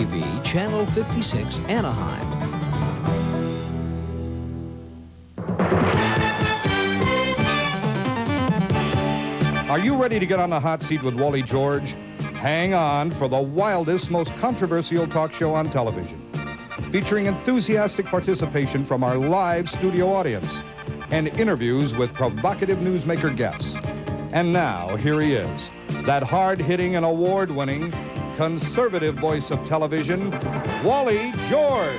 TV, Channel 56, Anaheim. Are you ready to get on the hot seat with Wally George? Hang on for the wildest, most controversial talk show on television, featuring enthusiastic participation from our live studio audience and interviews with provocative newsmaker guests. And now, here he is, that hard-hitting and award-winning conservative voice of television, Wally George.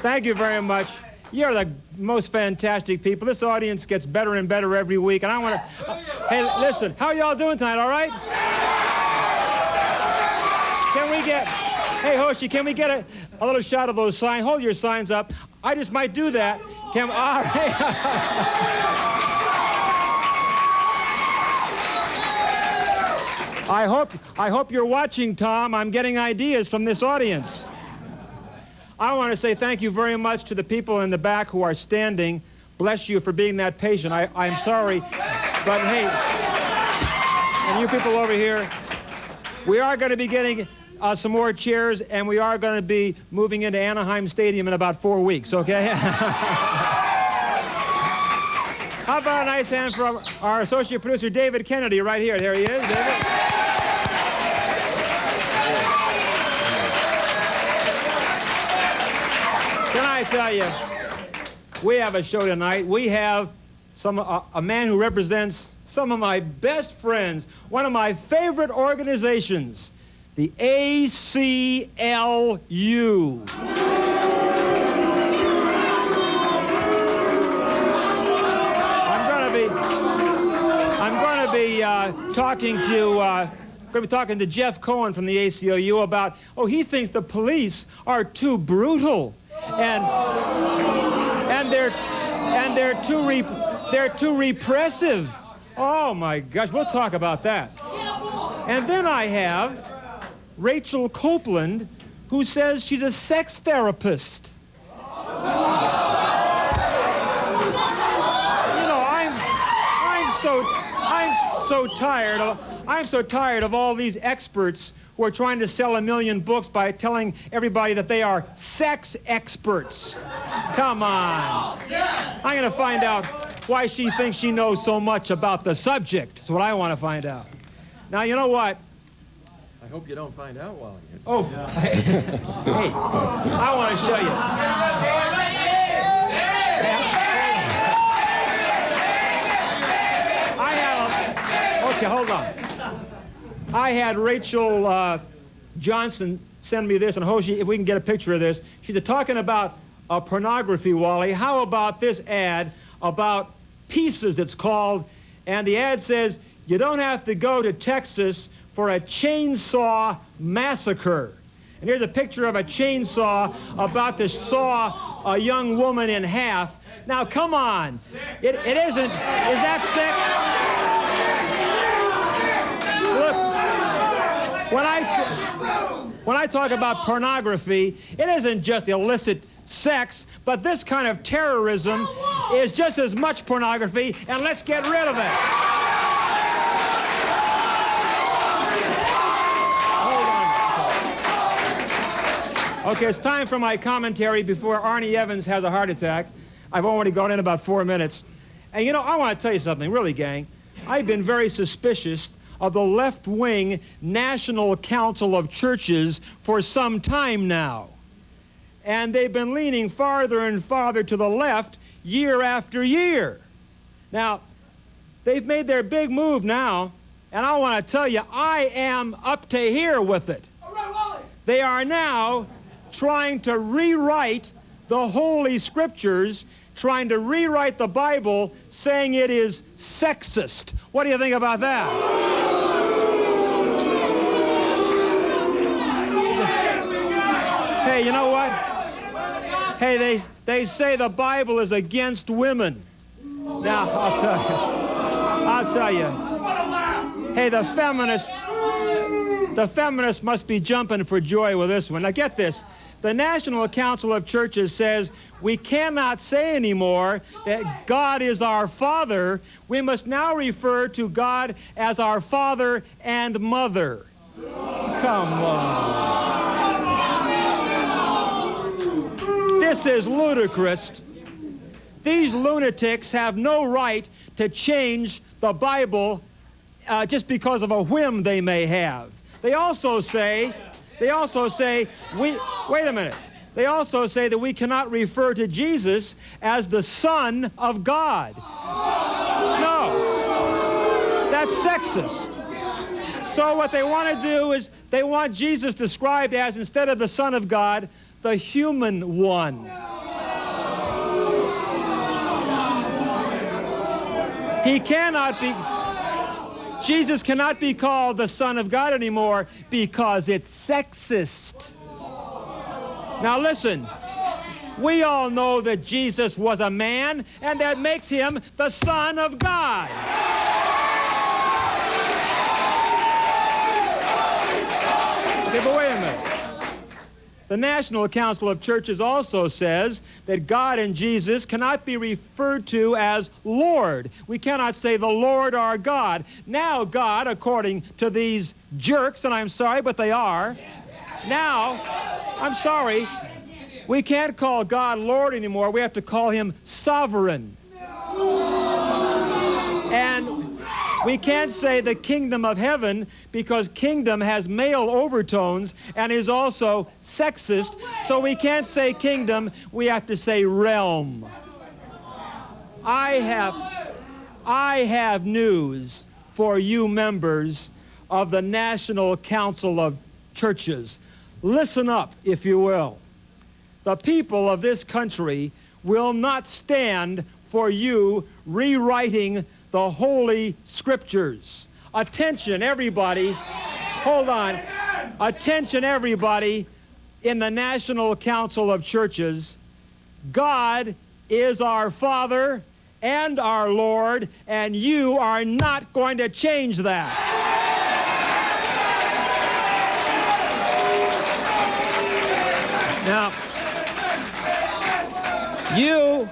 Thank you very much. You're the most fantastic people. This audience gets better and better every week, and I want to... hey, listen, how y'all doing tonight, all right? Can we get... Hey, Hoshi, can we get a little shot of those signs? Hold your signs up. I just might do that. Can... all right. I hope you're watching, Tom. I'm getting ideas from this audience. I want to say thank you very much to the people in the back who are standing. Bless you for being that patient. I'm sorry, but hey, and you people over here, we are going to be getting some more chairs, and we are going to be moving into Anaheim Stadium in about 4 weeks, okay? How about a nice hand for our associate producer, David Kennedy, right here. There he is, David. Can I tell you, we have a show tonight. We have a man who represents some of my best friends, one of my favorite organizations, the ACLU. I'm going to be talking to Jeff Cohen from the ACLU about, he thinks the police are too brutal. And they're too repressive. Oh my gosh, we'll talk about that. And then I have Rachel Copeland, who says she's a sex therapist. You know, I'm so tired of all these experts who are trying to sell 1 million books by telling everybody that they are sex experts. Come on. I'm going to find out why she thinks she knows so much about the subject. That's what I want to find out. Now, you know what? I hope you don't find out, Wally. Oh, hey, I want to show you. Okay, hold on. I had Rachel Johnson send me this, and Hoshi, if we can get a picture of this. She's talking about pornography, Wally. How about this ad about Pieces, it's called, and the ad says, you don't have to go to Texas for a chainsaw massacre. And here's a picture of a chainsaw about to saw a young woman in half. Now, come on. It isn't. Is that sick? When I talk about pornography, it isn't just illicit sex, but this kind of terrorism is just as much pornography, and let's get rid of it. Hold on. Okay, it's time for my commentary before Arnie Evans has a heart attack. I've already gone in about 4 minutes. And you know, I want to tell you something, really, gang. I've been very suspicious of the left-wing National Council of Churches for some time now. And they've been leaning farther and farther to the left year after year. Now, they've made their big move now, and I want to tell you, I am up to here with it. All right, Wally. They are now trying to rewrite the Holy Scriptures, trying to rewrite the Bible, saying it is sexist. What do you think about that? Hey, you know what? Hey, they say the Bible is against women. Now, I'll tell you. Hey, the feminists must be jumping for joy with this one. Now, get this. The National Council of Churches says we cannot say anymore that God is our Father. We must now refer to God as our Father and Mother. Come on. This is ludicrous. These lunatics have no right to change the Bible just because of a whim they may have. They also say wait a minute. They also say that we cannot refer to Jesus as the Son of God. No, that's sexist. So what they want to do is they want Jesus described as, instead of the Son of God, the human one. Jesus cannot be called the Son of God anymore because it's sexist. Now listen, we all know that Jesus was a man, and that makes him the Son of God. Okay, but wait a minute. The National Council of Churches also says that God and Jesus cannot be referred to as Lord. We cannot say the Lord our God. Now God, according to these jerks, and I'm sorry, but they are, now, I'm sorry, we can't call God Lord anymore. We have to call him sovereign. And we can't say the kingdom of heaven because kingdom has male overtones and is also sexist. So we can't say kingdom, we have to say realm. I have news for you members of the National Council of Churches. Listen up, if you will. The people of this country will not stand for you rewriting the Holy Scriptures. Attention, everybody. Hold on. Attention, everybody in the National Council of Churches. God is our Father and our Lord, and you are not going to change that. Now, you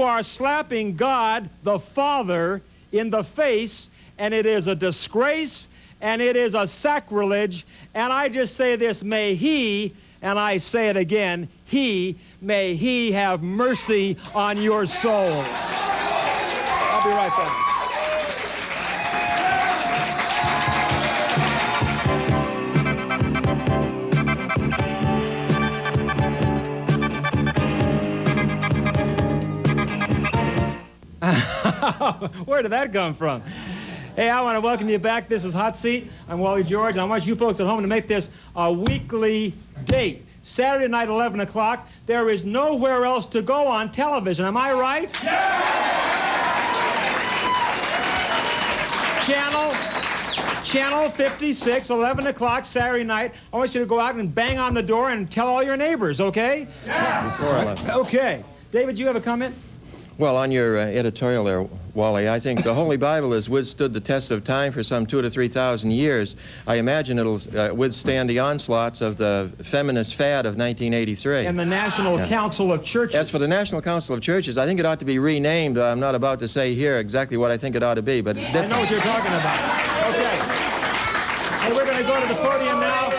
are slapping God, the Father, in the face, and it is a disgrace, and it is a sacrilege, and I just say this, may he, and I say it again, may he have mercy on your souls. I'll be right back. Where did that come from? Hey, I want to welcome you back. This is Hot Seat. I'm Wally George, and I want you folks at home to make this a weekly date. Saturday night, 11 o'clock. There is nowhere else to go on television. Am I right? Yeah! Channel 56, 11 o'clock, Saturday night. I want you to go out and bang on the door and tell all your neighbors, okay? Yeah! Before 11. Okay. David, do you have a comment? Well, on your editorial there, Wally, I think the Holy Bible has withstood the test of time for some 2,000 to 3,000 years. I imagine it'll withstand the onslaughts of the feminist fad of 1983. And the National Council of Churches. As for the National Council of Churches, I think it ought to be renamed. I'm not about to say here exactly what I think it ought to be, but it's different. I know what you're talking about. Okay. Hey, we're going to go to the podium now,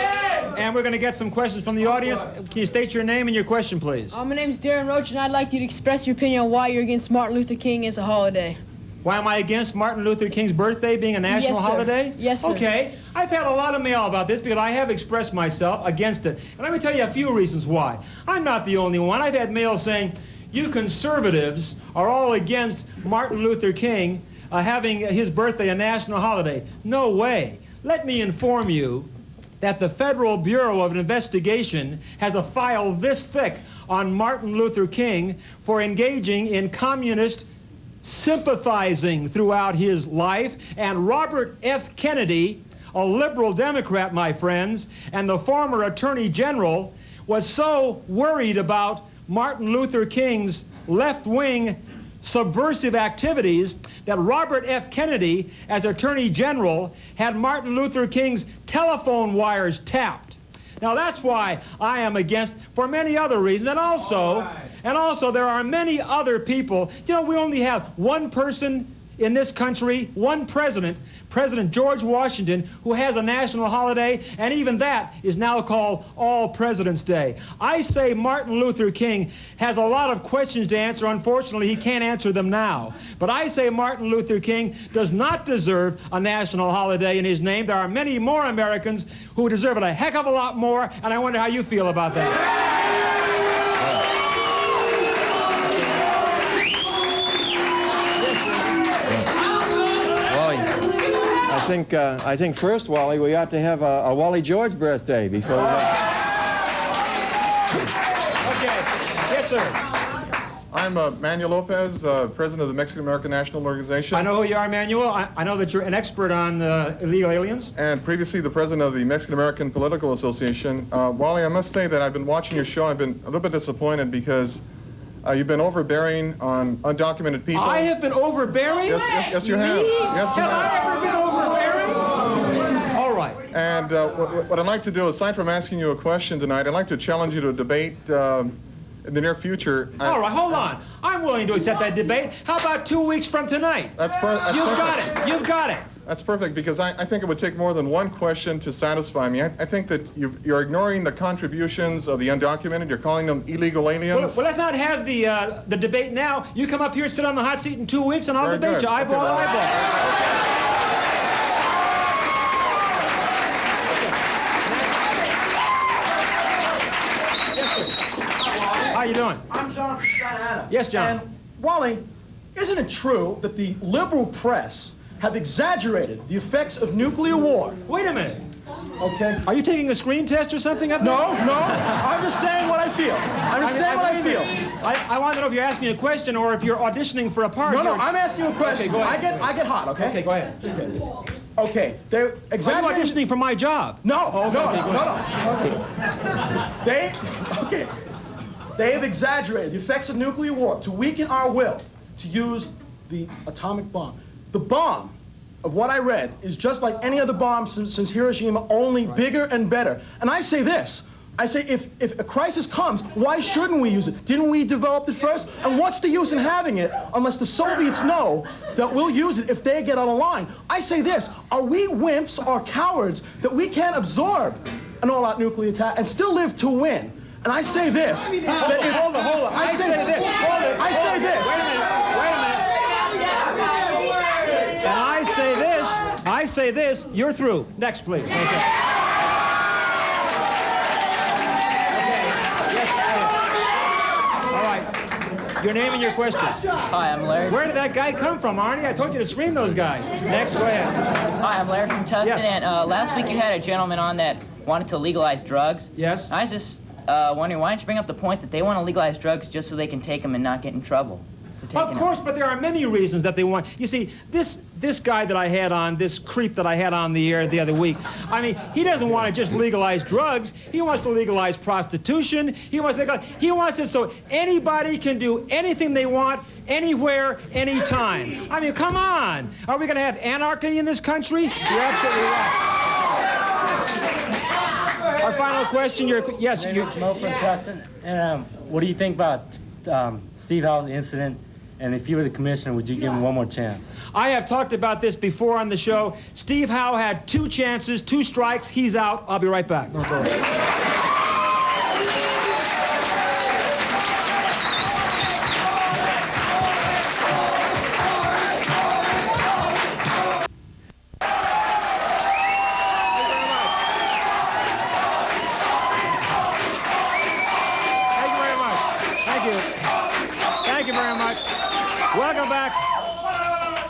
and we're going to get some questions from the audience. Can you state your name and your question, please? My name's Darren Roach, and I'd like you to express your opinion on why you're against Martin Luther King as a holiday. Why am I against Martin Luther King's birthday being a national holiday? Yes, sir. Okay. I've had a lot of mail about this because I have expressed myself against it. And let me tell you a few reasons why. I'm not the only one. I've had mail saying, you conservatives are all against Martin Luther King having his birthday a national holiday. No way. Let me inform you that the Federal Bureau of Investigation has a file this thick on Martin Luther King for engaging in communist sympathizing throughout his life, and Robert F. Kennedy, a liberal Democrat, my friends, and the former Attorney General, was so worried about Martin Luther King's left-wing subversive activities that Robert F. Kennedy, as Attorney General, had Martin Luther King's telephone wires tapped. Now that's why I am against, for many other reasons, and also there are many other people. You know, we only have one person in this country, one president, President George Washington, who has a national holiday, and even that is now called All Presidents Day. I say Martin Luther King has a lot of questions to answer. Unfortunately, he can't answer them now. But I say Martin Luther King does not deserve a national holiday in his name. There are many more Americans who deserve it a heck of a lot more, and I wonder how you feel about that. I think first, Wally, we ought to have a Wally George birthday before we have... Okay. Yes, sir. I'm Manuel Lopez, president of the Mexican-American National Organization. I know who you are, Manuel. I know that you're an expert on illegal aliens. And previously the president of the Mexican-American Political Association. Wally, I must say that I've been watching your show. I've been a little bit disappointed because you've been overbearing on undocumented people. I have been overbearing? Yes, you have. Yes, you have. Have I ever been overbearing? All right. And what I'd like to do, aside from asking you a question tonight, I'd like to challenge you to a debate in the near future. All right, hold on. I'm willing to accept that debate. How about 2 weeks from tonight? That's perfect. You've got it. You've got it. That's perfect, because I think it would take more than one question to satisfy me. I think that you're ignoring the contributions of the undocumented. You're calling them illegal aliens. Well, let's not have the debate now. You come up here, sit on the hot seat in 2 weeks, and I'll Very debate good. you eyeball to eyeball. How you doing? I'm John from Santa Ana. Yes, John. And, Wally, isn't it true that the liberal press have exaggerated the effects of nuclear war? Wait a minute. Okay? Are you taking a screen test or something up there? No. I'm just saying what I feel. I'm just saying what I feel. I want to know if you're asking a question or if you're auditioning for a part. No, I'm asking you a question. Okay, go ahead. I get hot, okay? Okay, go ahead. Okay, they're Are you exaggerating. auditioning for my job? No. Okay. They have exaggerated the effects of nuclear war to weaken our will to use the atomic bomb. The bomb, of what I read, is just like any other bomb since Hiroshima, only bigger and better. And I say this. I say if a crisis comes, why shouldn't we use it? Didn't we develop it first? And what's the use in having it unless the Soviets know that we'll use it if they get out of line? I say this. Are we wimps or cowards that we can't absorb an all-out nuclear attack and still live to win? And I say this. Hold on. I say this. Wait a minute. And I say this, you're through. Next, please. Okay. All right. Your name and your question. Hi, I'm Larry. Where did that guy come from, Arnie? I told you to screen those guys. Next, go ahead. Hi, I'm Larry from Tustin. Yes. And last week you had a gentleman on that wanted to legalize drugs. Yes. I was just wondering, why don't you bring up the point that they want to legalize drugs just so they can take them and not get in trouble? Of course, but there are many reasons that they want. You see, this guy that I had on, this creep that I had on the air the other week, I mean, he doesn't want to just legalize drugs. He wants to legalize prostitution. He wants it so anybody can do anything they want, anywhere, anytime. I mean, come on. Are we going to have anarchy in this country? You're absolutely right. Our final question, yes. It's Mo from Tustin. And what do you think about Steve Howell's incident? And if you were the commissioner, would you give him one more chance? I have talked about this before on the show. Steve Howe had 2 chances, 2 strikes. He's out. I'll be right back. Don't go away.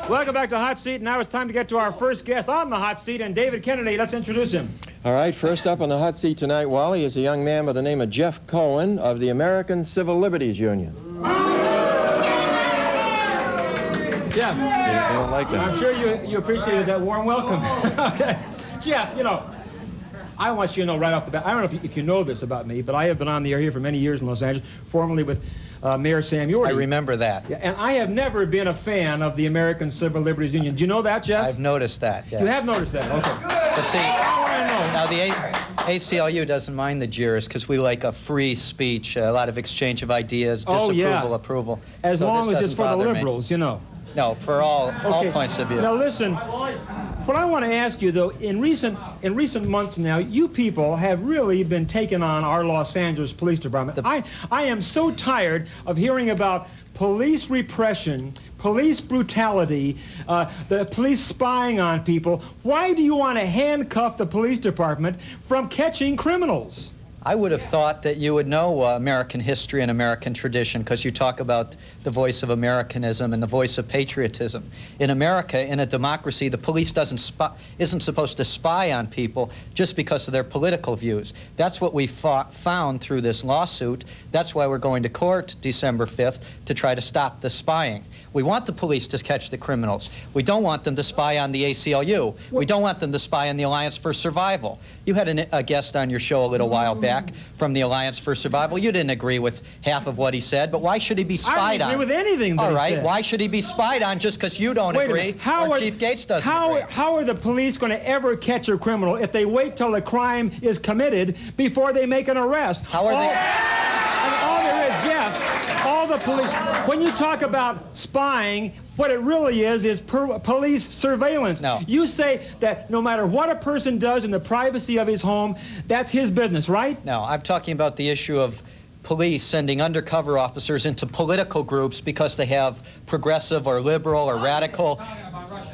Welcome back to Hot Seat. Now it's time to get to our first guest on the Hot Seat, and David Kennedy. Let's introduce him. All right, first up on the hot seat tonight, Wally, is a young man by the name of Jeff Cohen of the American Civil Liberties Union. Jeff. You don't like that. I'm sure you appreciated that warm welcome. Okay. Jeff, you know, I want you to know right off the bat, I don't know if you know this about me, but I have been on the air here for many years in Los Angeles, formerly with Mayor Sam Yorty. I remember that. Yeah, and I have never been a fan of the American Civil Liberties Union. Do you know that, Jeff? I've noticed that, yes. You have noticed that, okay. But see, now the ACLU doesn't mind the jurors because we like a free speech, a lot of exchange of ideas, disapproval, approval. As so long as it's for the bother me. liberals, you know. No, for all points of view. Now listen, what I want to ask you though, in recent months now, you people have really been taking on our Los Angeles Police Department. I am so tired of hearing about police repression, police brutality, the police spying on people. Why do you want to handcuff the police department from catching criminals? I would have thought that you would know American history and American tradition because you talk about the voice of Americanism and the voice of patriotism. In America, in a democracy, the police isn't supposed to spy on people just because of their political views. That's what we found through this lawsuit. That's why we're going to court December 5th to try to stop the spying. We want the police to catch the criminals. We don't want them to spy on the ACLU. We don't want them to spy on the Alliance for Survival. You had a guest on your show a little while back from the Alliance for Survival. You didn't agree with half of what he said, but why should he be spied on? I don't agree with anything that All he right, said. why should he be spied on just because you don't agree or Chief Gates doesn't agree? How are the police going to ever catch a criminal if they wait till a crime is committed before they make an arrest? How are they? And all there is, Jeff, all the police, when you talk about spying, what it really is police surveillance. No. You say that no matter what a person does in the privacy of his home, that's his business, right? No, I'm talking about the issue of police sending undercover officers into political groups because they have progressive or liberal or radical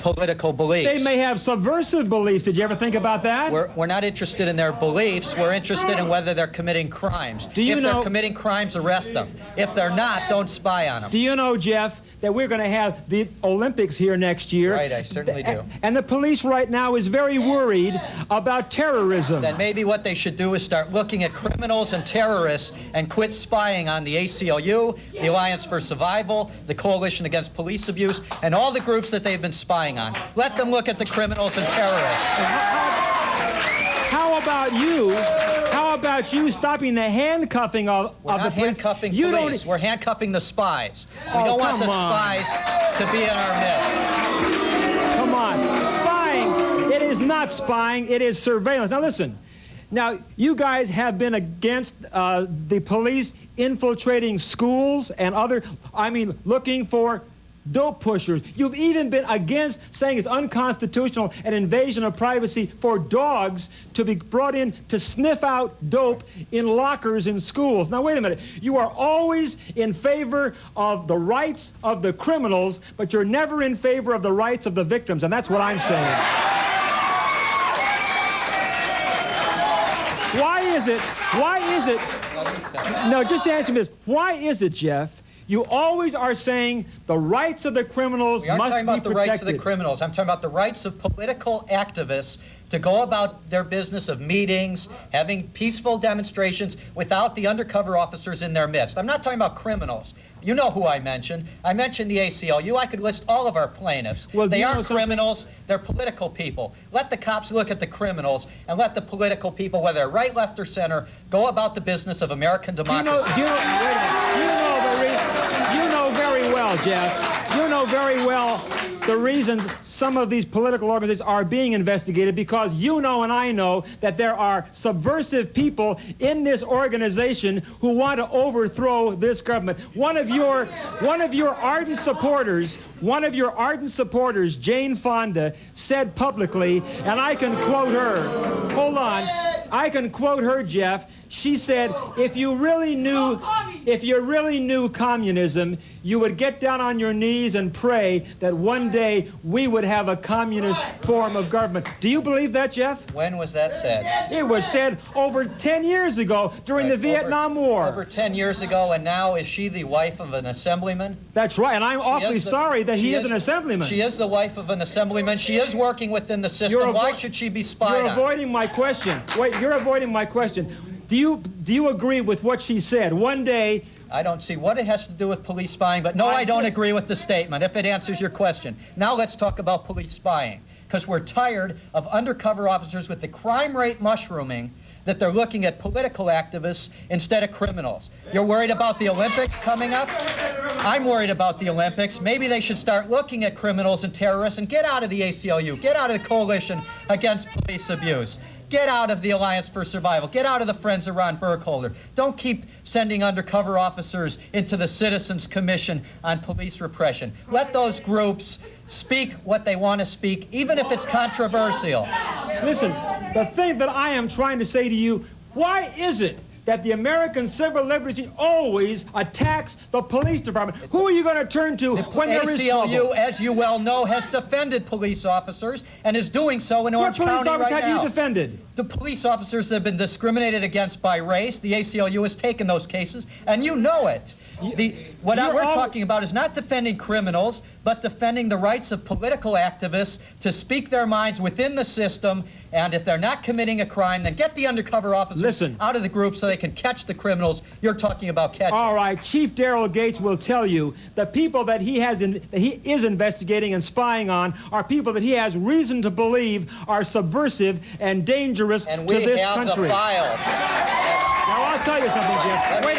political beliefs. They may have subversive beliefs. Did you ever think about that? We're not interested in their beliefs. We're interested in whether they're committing crimes. If they're committing crimes, arrest them. If they're not, don't spy on them. Do you know, Jeff, that we're going to have the Olympics here next year? Right, I certainly do. And the police right now is very worried about terrorism. Then maybe what they should do is start looking at criminals and terrorists and quit spying on the ACLU, the Alliance for Survival, the Coalition Against Police Abuse, and all the groups that they've been spying on. Let them look at the criminals and terrorists. How about you stopping the handcuffing of the police? We're not handcuffing police. We're handcuffing the spies. We don't want the spies to be in our midst. Come on. Spying, it is not spying, it is surveillance. Now listen, now you guys have been against the police infiltrating schools and looking for dope pushers. You've even been against saying it's unconstitutional, an invasion of privacy for dogs to be brought in to sniff out dope in lockers in schools. Now, wait a minute. You are always in favor of the rights of the criminals, but you're never in favor of the rights of the victims, and that's what I'm saying. Why is it, no, just answer me this. Why is it, Jeff, you always are saying the rights of the criminals must be protected? We aren't talking about the rights of the criminals. I'm talking about the rights of political activists to go about their business of meetings, having peaceful demonstrations without the undercover officers in their midst. I'm not talking about criminals. You know who I mentioned. I mentioned the ACLU. I could list all of our plaintiffs. Well, they aren't criminals. They're political people. Let the cops look at the criminals and let the political people, whether they're right, left, or center, go about the business of American democracy. You know very well, Jeff. You know very well the reasons some of these political organizations are being investigated, because you know and I know that there are subversive people in this organization who want to overthrow this government. One of your ardent supporters, Jane Fonda, said publicly, and I can quote her. Hold on. I can quote her, Jeff. She said, if you really knew communism, you would get down on your knees and pray that one day we would have a communist form of government. Do you believe that, Jeff? When was that said? It was said over 10 years ago during the Vietnam War. Over 10 years ago, and now is she the wife of an assemblyman? That's right, and I'm awfully sorry that he is an assemblyman. She is the wife of an assemblyman. She is working within the system. Why should she be spied on? You're avoiding my question. Wait, you're avoiding my question. Do you agree with what she said? One day... I don't see what it has to do with police spying, but no, I don't agree with the statement, if it answers your question. Now let's talk about police spying. because we're tired of undercover officers with the crime rate mushrooming that they're looking at political activists instead of criminals. You're worried about the Olympics coming up? I'm worried about the Olympics. Maybe they should start looking at criminals and terrorists and get out of the ACLU, get out of the Coalition Against Police Abuse, get out of the Alliance for Survival, get out of the Friends of Ron Burkholder. Don't keep sending undercover officers into the Citizens Commission on Police Repression. Let those groups speak what they want to speak, even if it's controversial. Listen, the thing that I am trying to say to you, why is it that the American Civil Liberties Union always attacks the police department? Who are you going to turn to when there is trouble? The ACLU, as you well know, has defended police officers and is doing so in Orange County right now. What police officers have you defended? The police officers that have been discriminated against by race. The ACLU has taken those cases, and you know it. What we're talking about is not defending criminals, but defending the rights of political activists to speak their minds within the system, and if they're not committing a crime, then get the undercover officers out of the group so they can catch the criminals you're talking about catching. All right, Chief Daryl Gates will tell you the people that he is investigating and spying on are people that he has reason to believe are subversive and dangerous to this country. And we have the files. Now, I'll tell you something, Jeff. Wait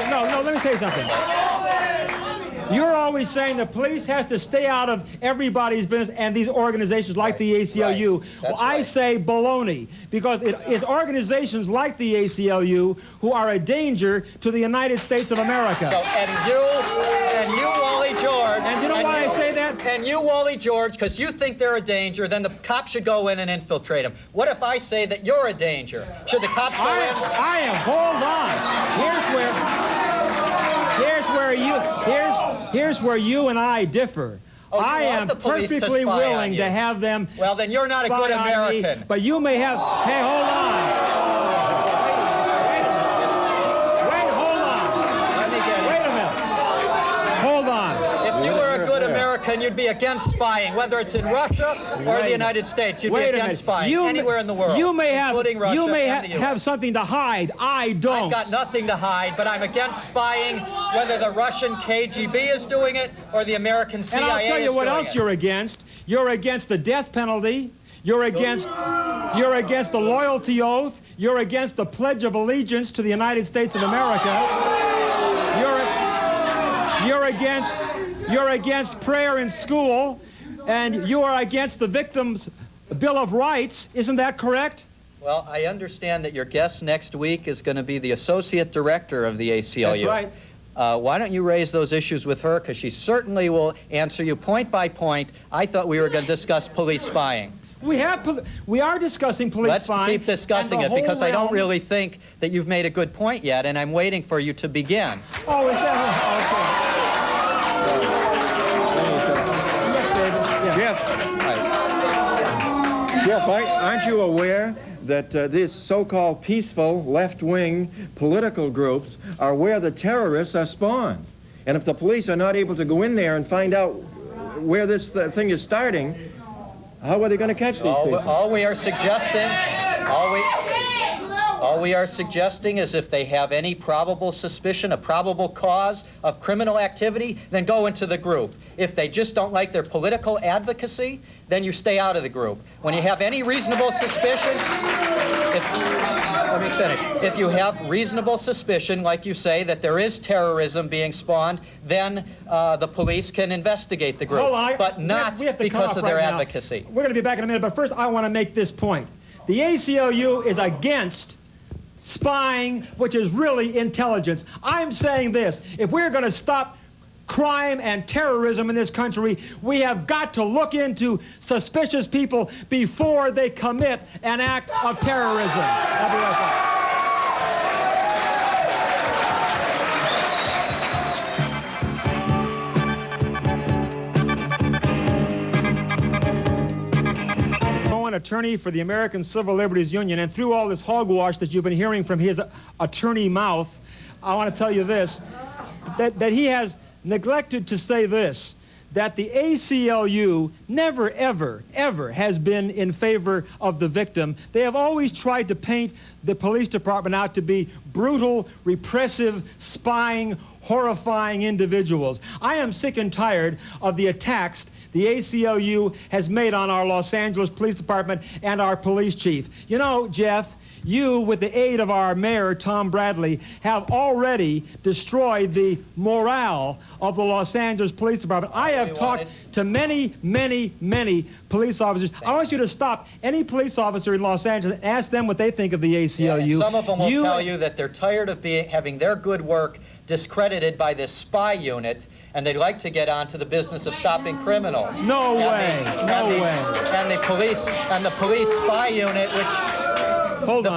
no, let me tell you something. You're always saying the police has to stay out of everybody's business and these organizations like the ACLU. Well, I say baloney, because it is organizations like the ACLU who are a danger to the United States of America. So, and you, Wally George. And you know why I say that? And you, Wally George, because you think they're a danger, then the cops should go in and infiltrate them. What if I say that you're a danger? Should the cops go in? Hold on. Here's where you and I differ. I am perfectly willing to have them. Well, then you're not a good American. Me, but you may have. Hey, hold on. Wait, hold on. Let me get it. Wait a minute. Hold on. If you were a good American, you'd be against spying, whether it's in Russia or the United States. You'd be against spying anywhere in the world, including Russia. You may and the US. have something to hide. I don't. I've got nothing to hide, but I'm against spying, whether the Russian KGB is doing it or the American CIA is doing it. And I'll tell you what else you're against. You're against the death penalty. You're against the loyalty oath. You're against the Pledge of Allegiance to the United States of America. You're against prayer in school, and you are against the Victims' Bill of Rights. Isn't that correct? Well, I understand that your guest next week is going to be the Associate Director of the ACLU. That's right. Why don't you raise those issues with her, because she certainly will answer you point by point. I thought we were going to discuss police spying. We are discussing police spying. Let's keep discussing it, because I don't really think that you've made a good point yet, and I'm waiting for you to begin. Oh, is that okay? Jeff, aren't you aware that these so-called peaceful left-wing political groups are where the terrorists are spawned? And if the police are not able to go in there and find out where this thing is starting, how are they going to catch these people? All we are suggesting is if they have any probable suspicion, a probable cause of criminal activity, then go into the group. If they just don't like their political advocacy, then you stay out of the group. When you have any reasonable suspicion, let me finish. If you have reasonable suspicion, like you say, that there is terrorism being spawned, then the police can investigate the group, but not because of their advocacy. We're going to be back in a minute, but first I want to make this point. The ACLU is against spying, which is really intelligence. I'm saying this: if we're going to stop crime and terrorism in this country, we have got to look into suspicious people before they commit an act of terrorism. I'll be right back. Cohen, attorney for the American Civil Liberties Union, and through all this hogwash that you've been hearing from his attorney mouth, I want to tell you this, that he has neglected to say this, that the ACLU never, ever, ever has been in favor of the victim. They have always tried to paint the police department out to be brutal, repressive, spying, horrifying individuals. I am sick and tired of the attacks the ACLU has made on our Los Angeles Police Department and our police chief. You know, Jeff, you, with the aid of our mayor, Tom Bradley, have already destroyed the morale of the Los Angeles Police Department. I have talked to many, many, many police officers. I want you to stop any police officer in Los Angeles and ask them what they think of the ACLU. Yeah, and some of them will tell you that they're tired of having their good work discredited by this spy unit, and they'd like to get on to the business of stopping criminals. No way. And the police spy unit,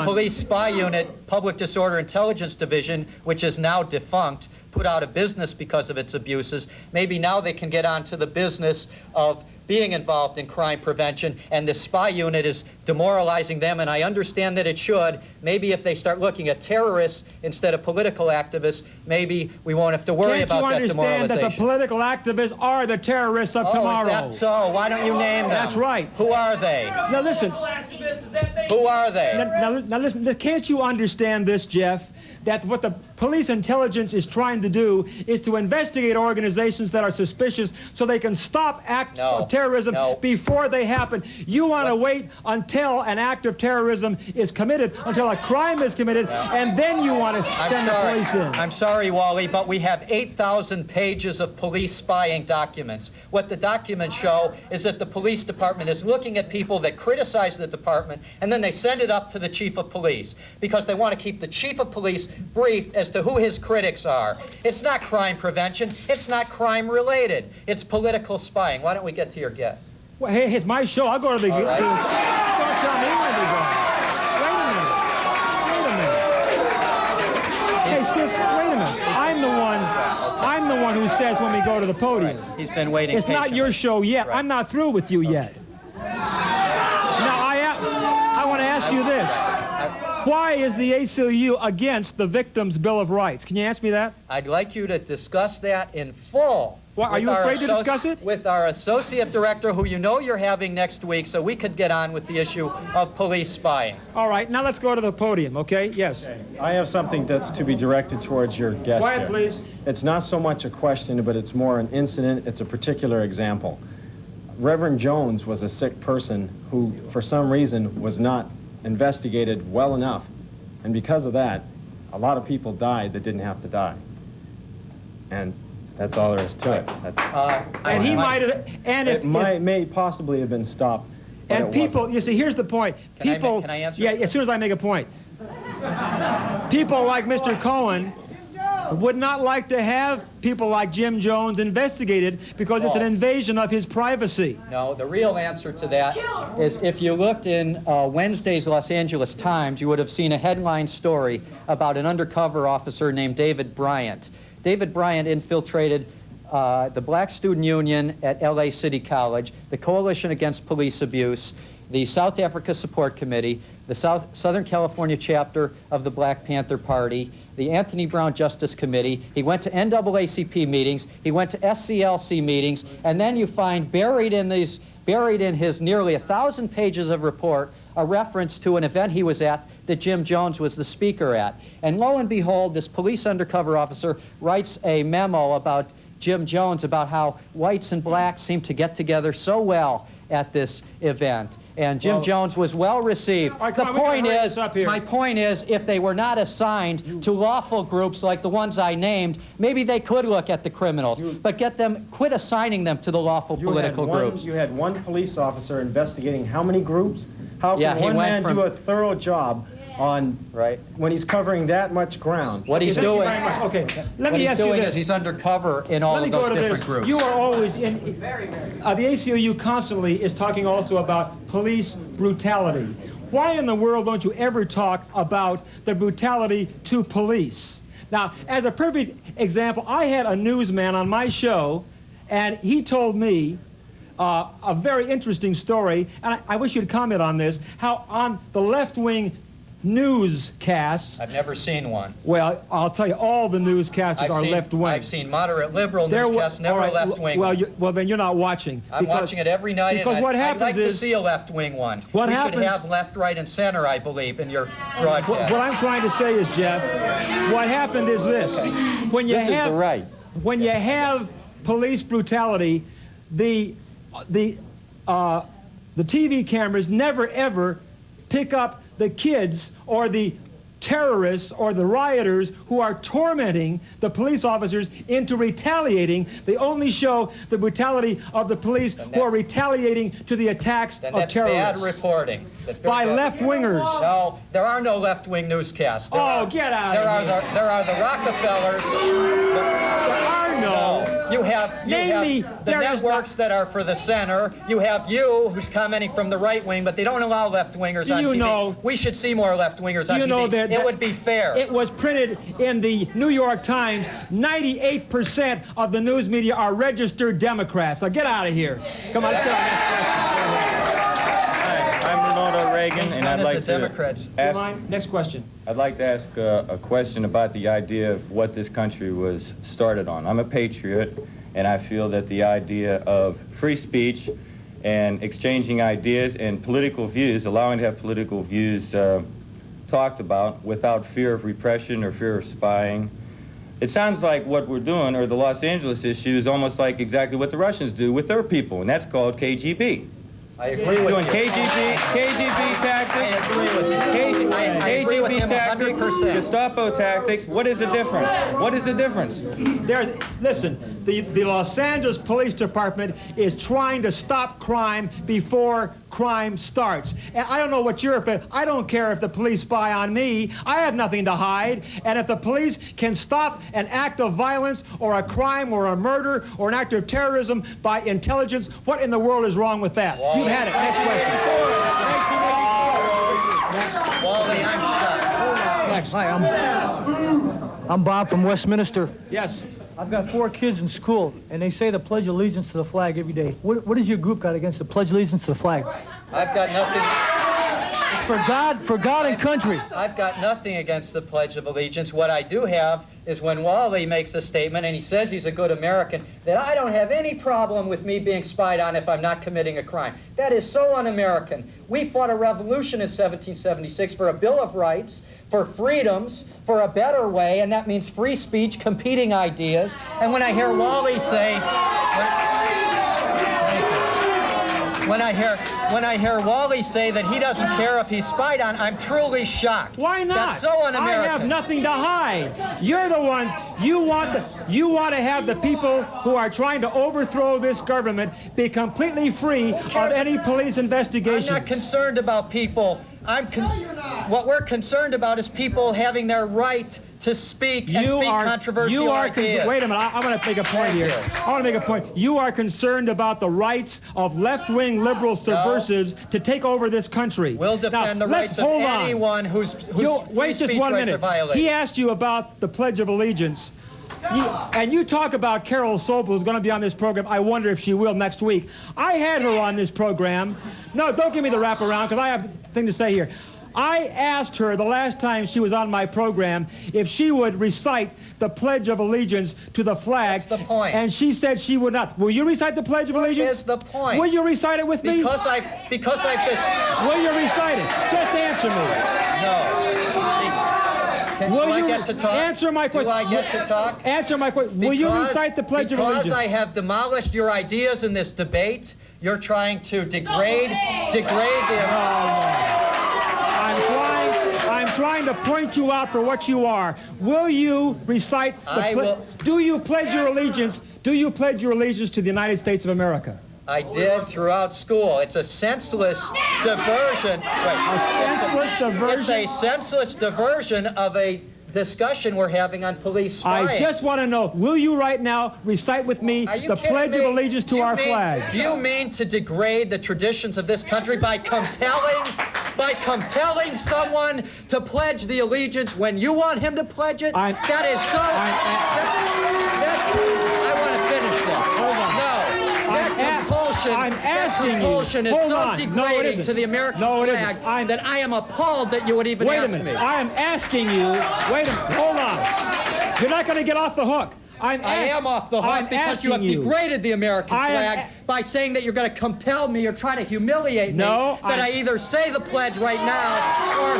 police spy unit, Public Disorder Intelligence Division, which is now defunct, put out of business because of its abuses. Maybe now they can get on to the business of being involved in crime prevention, and the spy unit is demoralizing them, and I understand that it should. Maybe if they start looking at terrorists instead of political activists, maybe we won't have to worry about that demoralization. Can't you understand that the political activists are the terrorists of tomorrow? Is that so? Why don't you name them? That's right. Who are they? Now listen. Who are they? Now listen, can't you understand this, Jeff? That what the police intelligence is trying to do is to investigate organizations that are suspicious so they can stop acts of terrorism before they happen. You want to wait until an act of terrorism is committed, until a crime is committed, and then you want to send the police in. I'm sorry, Wally, but we have 8,000 pages of police spying documents. What the documents show is that the police department is looking at people that criticize the department, and then they send it up to the chief of police because they want to keep the chief of police briefed as to who his critics are. It's not crime prevention. It's not crime related. It's political spying. Why don't we get to your guest? Well, hey, it's my show. I'll go to the guest. Right. Don't tell me when to go. Wait a minute. Hey, Skis, wait a minute. I'm the one who says when we go to the podium. Right. He's been waiting It's patiently. not your show yet. Right. I'm not through with you yet. Now, I want to ask you this. Why is the ACLU against the Victims' Bill of Rights? Can you ask me that? I'd like you to discuss that in full. Well, are you afraid to discuss it? With our associate director, who you know you're having next week, so we could get on with the issue of police spying. All right, now let's go to the podium, okay? Yes. Okay. I have something that's to be directed towards your guest Quiet, here. please. It's not so much a question, but it's more an incident. It's a particular example. Reverend Jones was a sick person who, for some reason, was not investigated well enough. And because of that, a lot of people died that didn't have to die. And that's all there is to it. And he might have, and if... may possibly have been stopped. And people, you see, here's the point. People, can I answer? Yeah, as soon as I make a point. People like Mr. Cohen would not like to have people like Jim Jones investigated because it's an invasion of his privacy. No, the real answer to that is if you looked in Wednesday's Los Angeles Times, you would have seen a headline story about an undercover officer named David Bryant. David Bryant infiltrated the Black Student Union at LA City College, the Coalition Against Police Abuse, the South Africa Support Committee, the Southern California chapter of the Black Panther Party, the Anthony Brown Justice Committee. He went to NAACP meetings. He went to SCLC meetings. And then you find buried in his nearly 1,000 pages of report a reference to an event he was at that Jim Jones was the speaker at. And lo and behold, this police undercover officer writes a memo about Jim Jones about how whites and blacks seem to get together so well at this event. And Jim Jones was well received. Right, my point is, if they were not assigned to lawful groups like the ones I named, maybe they could look at the criminals, but quit assigning them to the lawful political groups. You had one police officer investigating how many groups? How can one man do a thorough job on when he's covering that much ground? What he's doing, let me ask you this. is he's undercover in all of those different groups. You are always in, the ACLU constantly is talking also about police brutality. Why in the world don't you ever talk about the brutality to police? Now, as a perfect example, I had a newsman on my show, and he told me a very interesting story, and I wish you'd comment on this, how on the left-wing newscasts... I've never seen one. Well, I'll tell you, all the newscasters are left-wing. I've seen moderate liberal newscasts, never left-wing. Well, then you're not watching. I'm watching it every night, because what happens I'd like to see a left-wing one. We should have left, right, and center, I believe, in your broadcast. What I'm trying to say is, Jeff, what happened is this. When you have police brutality, the the TV cameras never ever pick up the kids or the terrorists or the rioters who are tormenting the police officers into retaliating. They only show the brutality of the police who are retaliating to the attacks of terrorists. Bad reporting. By left-wingers. No, there are no left-wing newscasts. Get out of here. There are the Rockefellers. There are no. You have the networks that are for the center. You have you, who's commenting from the right wing, but they don't allow left-wingers on TV. We should see more left-wingers on TV. It would be fair. It was printed in the New York Times. 98% of the news media are registered Democrats. Now get out of here. Come on, let's get our next question. I'm Ronald Reagan, and I'd like to ask. Next question. I'd like to ask a question about the idea of what this country was started on. I'm a patriot, and I feel that the idea of free speech and exchanging ideas and political views, allowing to have political views talked about without fear of repression or fear of spying. It sounds like what we're doing, or the Los Angeles issue, is almost like exactly what the Russians do with their people, and that's called KGB. I agree with doing you. KGB tactics. I agree with him 100%. Gestapo tactics. What is the difference? What is the difference? Listen, the Los Angeles Police Department is trying to stop crime before crime starts. And I don't know what you're afraid. I don't care if the police spy on me. I have nothing to hide. And if the police can stop an act of violence or a crime or a murder or an act of terrorism by intelligence, what in the world is wrong with that? You've had it. Next question. Wally, I'm shocked. Next. Hi, I'm Bob from Westminster. Yes. I've got 4 kids in school, and they say the Pledge of Allegiance to the flag every day. What has your group got against the Pledge of Allegiance to the flag? I've got nothing. It's for God and country. I've got nothing against the Pledge of Allegiance. What I do have is when Wally makes a statement, and he says he's a good American, that I don't have any problem with me being spied on if I'm not committing a crime. That is so un-American. We fought a revolution in 1776 for a Bill of Rights, for freedoms, for a better way, and that means free speech, competing ideas. And when I hear Wally say, when I hear Wally say that he doesn't care if he's spied on, I'm truly shocked. Why not? That's so un-American. I have nothing to hide. You're the ones. You want to have the people who are trying to overthrow this government be completely free of any police investigation. I'm not concerned about people. What we're concerned about is people having their right to speak and speak controversial ideas. Wait a minute, I want to make a point here. I want to make a point. You are concerned about the rights of left-wing liberal subversives to take over this country. We'll defend the rights of anyone whose free speech rights are violated. He asked you about the Pledge of Allegiance. And you talk about Carol Sobel, who's going to be on this program. I wonder if she will next week. I had her on this program. No, don't give me the wraparound, because I have a thing to say here. I asked her the last time she was on my program if she would recite the Pledge of Allegiance to the flag. That's the point. And she said she would not. Will you recite the Pledge of Allegiance? What is the point? Will you recite it with me? Because I've Will you recite it? Just answer me. No. Do I get to talk? Answer my question. Do I get to talk? Answer my question. Will you recite the Pledge of Allegiance? Because I have demolished your ideas in this debate, you're trying to degrade the... I'm trying to point you out for what you are. Will you recite Do you pledge your allegiance? Do you pledge your allegiance to the United States of America? I did throughout school. It's a senseless diversion. It's a senseless diversion of a discussion we're having on police spying. I just want to know, will you right now recite with me the Pledge of Allegiance to our flag? Do you mean to degrade the traditions of this country by compelling someone to pledge the allegiance when you want him to pledge it? That is so... I want to finish this. Hold on. No. That compulsion is so degrading to the American flag that I am appalled that you would even ask me. Wait a minute. I am asking you. Wait a minute. Hold on. You're not going to get off the hook. I am off the hook because you have degraded the American flag by saying that you're going to compel me or try to humiliate me. That I either say the pledge right now or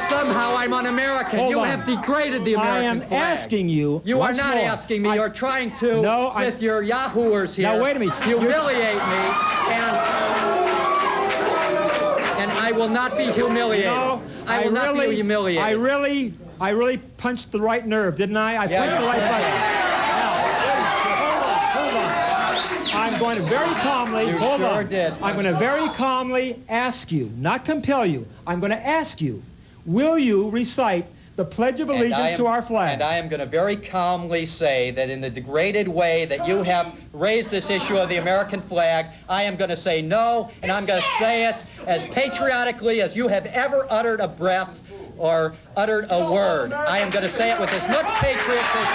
because somehow I'm un-American. Hold You on. have degraded the American flag. I am asking you. You are once not more. asking me. You're trying to, No, with your Yahooers here, Now, wait a minute. humiliate me, and I will not be humiliated. No, I will not be humiliated. I really punched the right nerve, didn't I? I punched the right button. Now, hold on. I'm going to very calmly, hold on. I'm going to very calmly ask you, not compel you, I'm going to ask you, will you recite the Pledge of Allegiance to our flag? And I am going to very calmly say that in the degraded way that you have raised this issue of the American flag, I am going to say no, and I'm going to say it as patriotically as you have ever uttered a breath or uttered a word. I am going to say it with as much patriotism.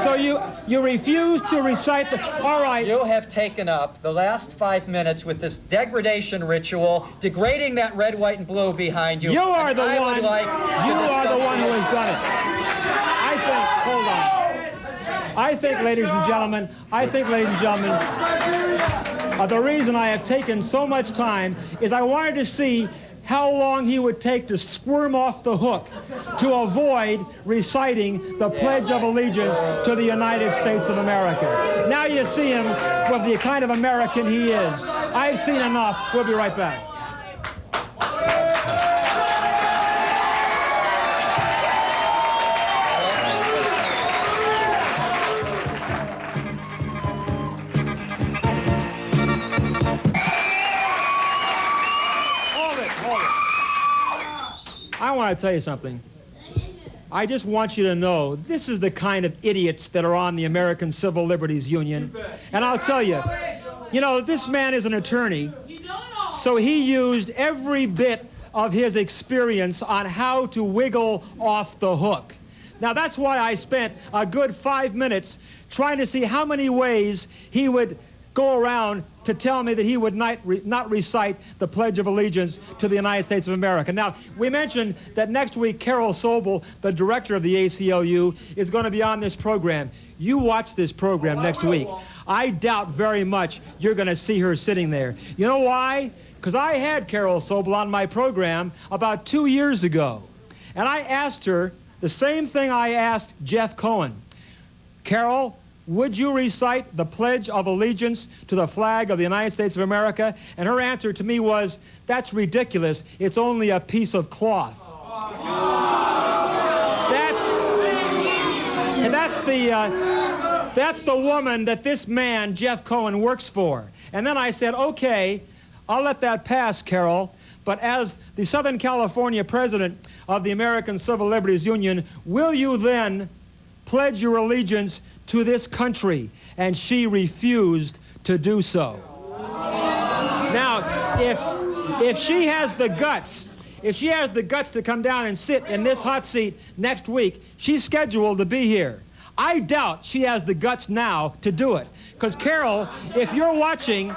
So you refuse to recite the... All right. You have taken up the last 5 minutes with this degradation ritual, degrading that red, white, and blue behind you. You are the I one. would like You are the one who has done it. I think, ladies and gentlemen, the reason I have taken so much time is I wanted to see how long he would take to squirm off the hook to avoid reciting the Pledge of Allegiance to the United States of America. Now you see him with the kind of American he is. I've seen enough. We'll be right back. I want to tell you something. I just want you to know this is the kind of idiots that are on the American Civil Liberties Union. And I'll tell you, you know, this man is an attorney, so he used every bit of his experience on how to wiggle off the hook. Now, that's why I spent a good 5 minutes trying to see how many ways he would go around to tell me that he would not recite the Pledge of Allegiance to the United States of America. Now, we mentioned that next week Carol Sobel, the director of the ACLU, is going to be on this program. You watch this program next week. I doubt very much you're going to see her sitting there. You know why? Because I had Carol Sobel on my program about 2 years ago. And I asked her the same thing I asked Jeff Cohen. Carol, would you recite the Pledge of Allegiance to the flag of the United States of America? And her answer to me was, that's ridiculous. It's only a piece of cloth. That's the woman that this man, Jeff Cohen, works for. And then I said, okay, I'll let that pass, Carol. But as the Southern California president of the American Civil Liberties Union, will you then pledge your allegiance to this country? And she refused to do so. Now, if she has the guts, to come down and sit in this hot seat next week, she's scheduled to be here. I doubt she has the guts now to do it. Because Carol, if you're watching,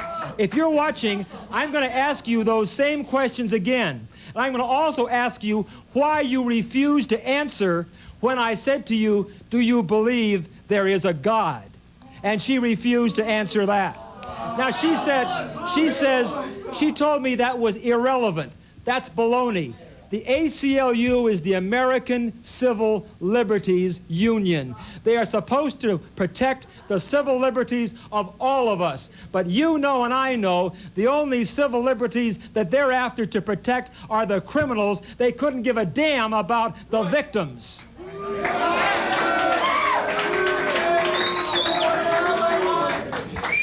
I'm going to ask you those same questions again. And I'm going to also ask you why you refused to answer when I said to you, do you believe there is a God? And she refused to answer that. Now she told me that was irrelevant. That's baloney. The ACLU is the American Civil Liberties Union. They are supposed to protect the civil liberties of all of us. But you know and I know the only civil liberties that they're after to protect are the criminals. They couldn't give a damn about the victims.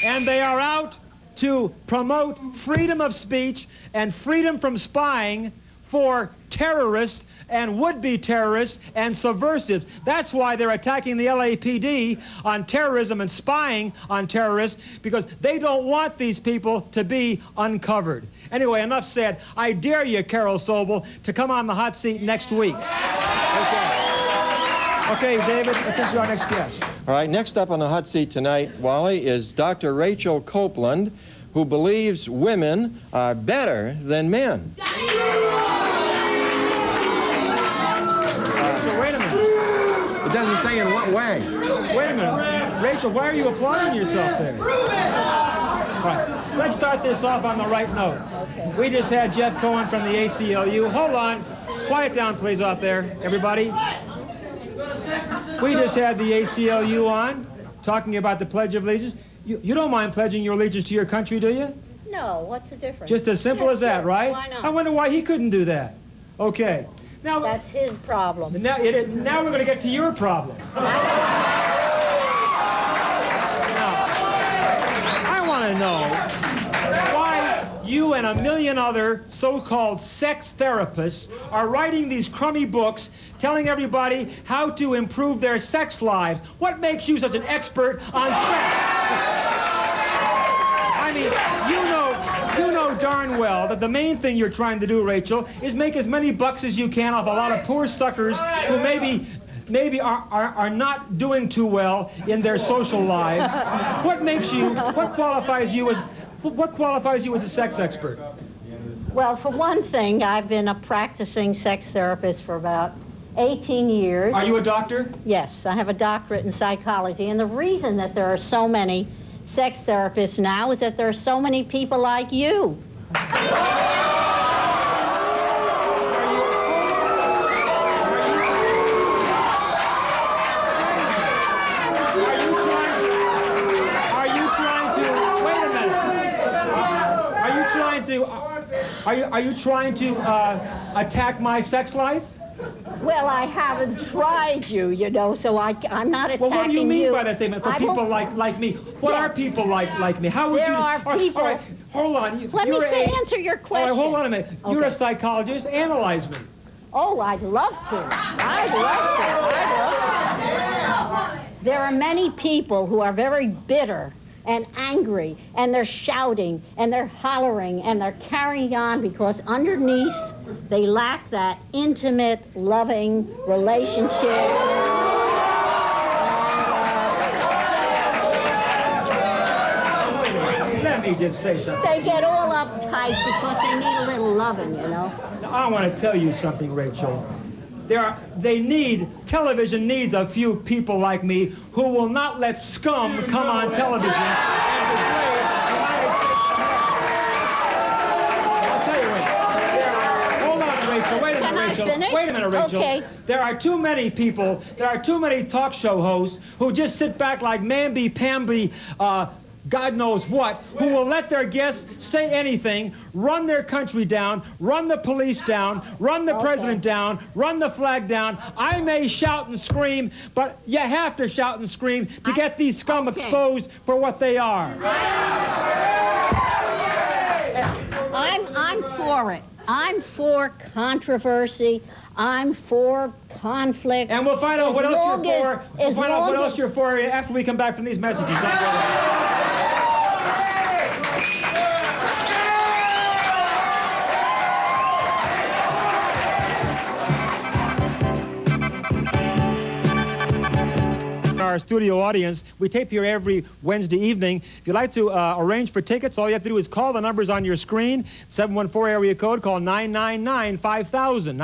And they are out to promote freedom of speech and freedom from spying for terrorists and would-be terrorists and subversives. That's why they're attacking the LAPD on terrorism and spying on terrorists, because they don't want these people to be uncovered. Anyway, enough said. I dare you, Carol Sobel, to come on the hot seat next week. Okay, David, let's introduce our next guest. All right, next up on the hot seat tonight, Wally, is Dr. Rachel Copeland, who believes women are better than men. Wait a minute. It doesn't say in what way. Wait a minute. Rachel, why are you applauding yourself there? All right, let's start this off on the right note. Okay. We just had Jeff Cohen from the ACLU. Hold on. Quiet down, please, out there, everybody. We just had the ACLU on, talking about the Pledge of Allegiance. You don't mind pledging your allegiance to your country, do you? No, what's the difference? Just as simple as that, right? Why not? I wonder why he couldn't do that. Okay. Now, that's his problem. Now we're going to get to your problem. I want to know why you and a million other so-called sex therapists are writing these crummy books telling everybody how to improve their sex lives. What makes you such an expert on sex? I mean, you know darn well that the main thing you're trying to do, Rachel, is make as many bucks as you can off a lot of poor suckers who maybe are not doing too well in their social lives. What qualifies you as a sex expert? Well, for one thing, I've been a practicing sex therapist for about 18 years. Are you a doctor? Yes, I have a doctorate in psychology. And the reason that there are so many sex therapists now is that there are so many people like you. Are you trying to attack my sex life? Well, I haven't tried you, you know, so I'm not attacking you. Well, what do you mean by that statement? For people like me, what are people like me? How would there are people. All right, hold on. Let me answer your question. All right, hold on a minute. Okay. You're a psychologist. Analyze me. Oh, I'd love to. I'd love to. There are many people who are very bitter and angry, and they're shouting, and they're hollering, and they're carrying on because underneath they lack that intimate, loving relationship. Let me just say something. They get all uptight because they need a little loving, you know. Now, I want to tell you something, Rachel. Television needs a few people like me who will not let scum come on television. I'll tell you what. Hold on, Rachel. Wait a minute, Rachel. Wait a minute, Rachel. Okay. There are too many people, there are too many talk show hosts who just sit back like mamby-pamby, God knows what, who will let their guests say anything, run their country down, run the police down, run the president down, run the flag down. I may shout and scream, but you have to shout and scream to get these scum exposed for what they are. I'm for it. I'm for controversy. I'm for conflict. And we'll find out what else you're for. We'll find out what else you're for after we come back from these messages. Our studio audience. We tape here every Wednesday evening. If you'd like to arrange for tickets, all you have to do is call the numbers on your screen. 714 area code, call 999-5000,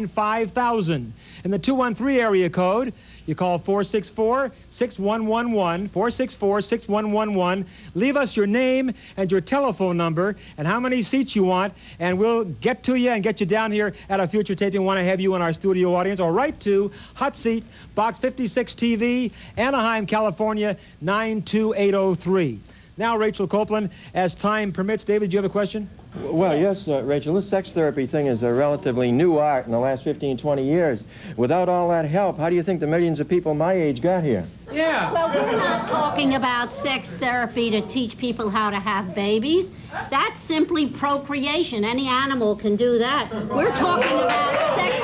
999-5000. And the 213 area code, you call 464-6111, 464-6111. Leave us your name and your telephone number and how many seats you want, and we'll get to you and get you down here at a future taping. We want to have you in our studio audience. Or write to Hot Seat, Box 56 TV, Anaheim, California, 92803. Now, Rachel Copeland, as time permits. David, do you have a question? Well, yes, Rachel, this sex therapy thing is a relatively new art in the last 15, 20 years. Without all that help, how do you think the millions of people my age got here? Yeah. Well, we're not talking about sex therapy to teach people how to have babies. That's simply procreation. Any animal can do that. We're talking about sex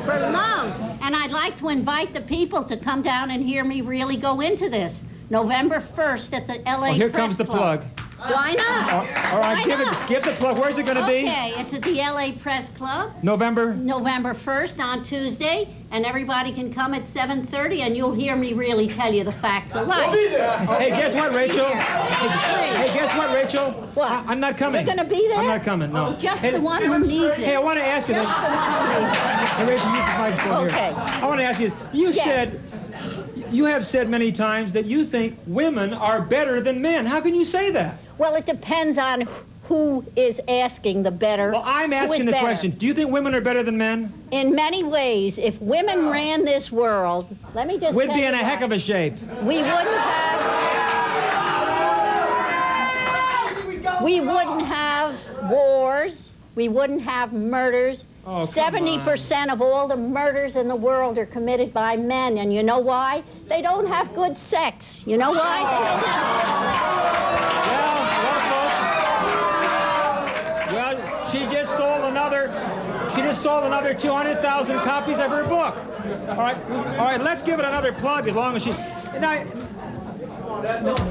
for love. And I'd like to invite the people to come down and hear me really go into this. November 1st at the LA Here Press comes the Club. plug. Why not? All right, give the plug. Where's it going to be? Okay, it's at the LA Press Club. November 1st on Tuesday, and everybody can come at 7:30, and you'll hear me really tell you the facts of life. We'll be there. Hey, guess what, Rachel? Hey, guess what, Rachel? What? I'm not coming. You're going to be there? I'm not coming, no. Oh, just the one who needs it. Hey, I want to ask you this. Just the one who needs it. Hey, Rachel, use this microphone Okay. here. I want to ask you this. You have said many times that you think women are better than men. How can you say that? Well, it depends on who is asking the better. Well, I'm asking the question, do you think women are better than men? In many ways, if women ran this world, let me just We'd tell be you in a heck of a shape. We wouldn't have wars. We wouldn't have murders. 70% of all the murders in the world are committed by men, and you know why? They don't have good sex. You know why? They don't have... Well, she just sold another 200,000 copies of her book. All right, let's give it another plug as long as she...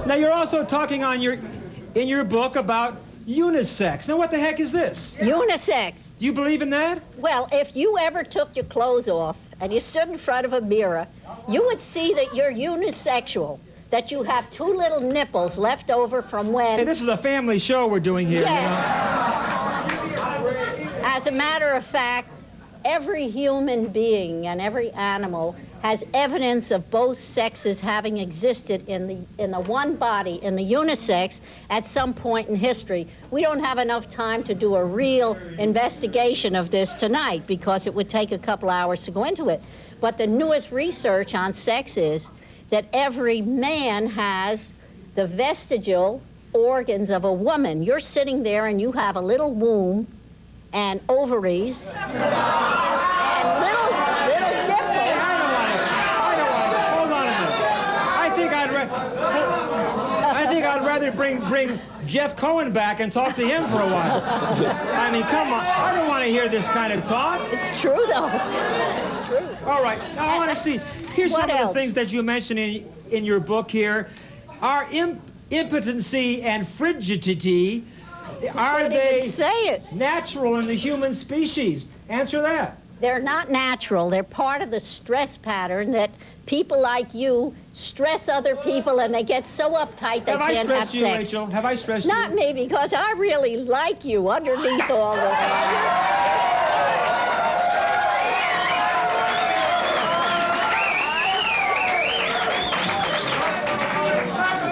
Now you're also talking in your book about unisex. Now, what the heck is this? Unisex. Do you believe in that? Well, if you ever took your clothes off and you stood in front of a mirror, you would see that you're unisexual, that you have two little nipples left over from when... Hey, this is a family show we're doing here. Yes. You know? As a matter of fact, every human being and every animal has evidence of both sexes having existed in the one body, in the unisex, at some point in history. We don't have enough time to do a real investigation of this tonight because it would take a couple hours to go into it. But the newest research on sex is that every man has the vestigial organs of a woman. You're sitting there and you have a little womb and ovaries and little nipples. I think I'd rather bring Jeff Cohen back and talk to him for a while. I mean, come on. I don't want to hear this kind of talk. It's true, though. It's true. All right. Now, I want to see. Here's some of the things that you mentioned in your book here. Are impotency and frigidity, are they natural in the human species? Answer that. They're not natural. They're part of the stress pattern that people like you stress other people and they get so uptight they can't have sex. Have I stressed you, Rachel? Have I stressed you? Not me, because I really like you underneath all this.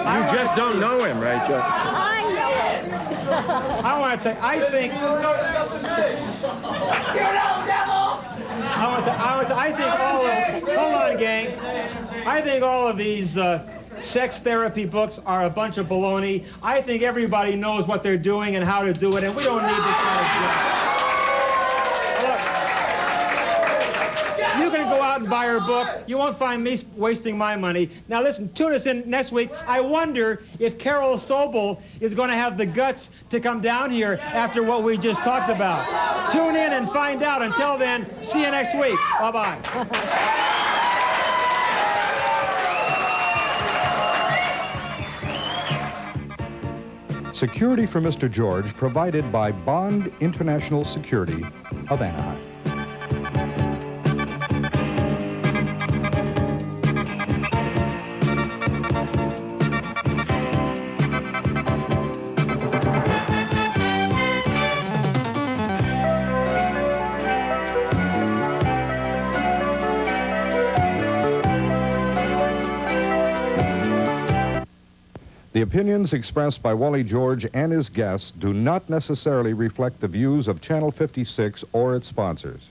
You just don't know him, Rachel. I know him. I want to tell you, I think... Hold on, gang. I think all of these sex therapy books are a bunch of baloney. I think everybody knows what they're doing and how to do it, and we don't need this kind of junk. You can go out and buy her book. You won't find me wasting my money. Now listen, tune us in next week. I wonder if Carol Sobel is going to have the guts to come down here after what we just talked about. Tune in and find out. Until then, see you next week. Bye-bye. Security for Mr. George provided by Bond International Security of Anaheim. The opinions expressed by Wally George and his guests do not necessarily reflect the views of Channel 56 or its sponsors.